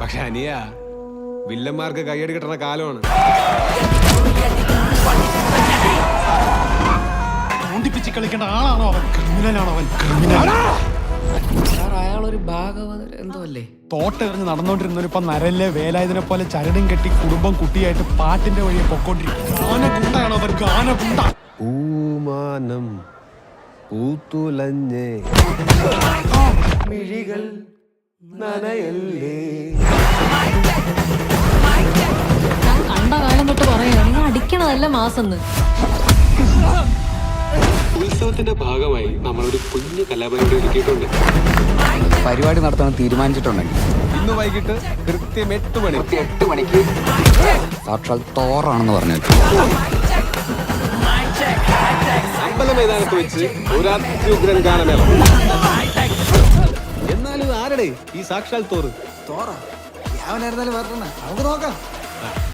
പക്ഷെ അനിയ വില്ലന്മാർക്ക് കയ്യടി കിട്ടുന്ന കാലമാണ്. തോണ്ടിപ്പിച്ച് കളിക്കേണ്ട ആളാണോ അവൻ? ക്രിമിനലാണോ അവൻ? ക്രിമിനൽ. അയാളൊരു ഭാഗവതർ എന്തോ അല്ലേ? തോട്ടെറിഞ്ഞ് നടന്നോണ്ടിരുന്നവരിപ്പം നരല്ലേ വേലായുധനെ പോലെ ചരടും കെട്ടി കുടുംബം കുട്ടിയായിട്ട് പാട്ടിന്റെ വഴിയെ പൊക്കോണ്ടിരിക്കും. ഗാനഗുണ്ടയാണോ അവൻ? ഗാനഗുണ്ട. പൂമാനം പൂത്തുലഞ്ഞേ മിഴികൾ നനയല്ലേ. ഞാൻ കണ്ട കാലം തൊട്ട് പറയുക നിങ്ങൾ അടിക്കണതല്ല മാസെന്ന്. ഉത്സവത്തിന്റെ ഭാഗമായി നമ്മളൊരു കുഞ്ഞു കലാപരിപാടി ഒരുക്കിയിട്ടുണ്ട്. പരിപാടി നടത്താൻ തീരുമാനിച്ചിട്ടുണ്ടെങ്കിൽ ഇന്ന് വൈകിട്ട് കൃത്യം 8 മണിക്ക് സാക്ഷാൽ തോറാണെന്ന് പറഞ്ഞു. അമ്പല മൈതാനത്ത് വെച്ച് ഒരു അത്യുഗ്രൻ ഗാനമേള. എന്നാലും ആരുടെ ഈ സാക്ഷാൽ തോറ്? തോറ ഞാൻ പറഞ്ഞ നമുക്ക് നോക്കാം.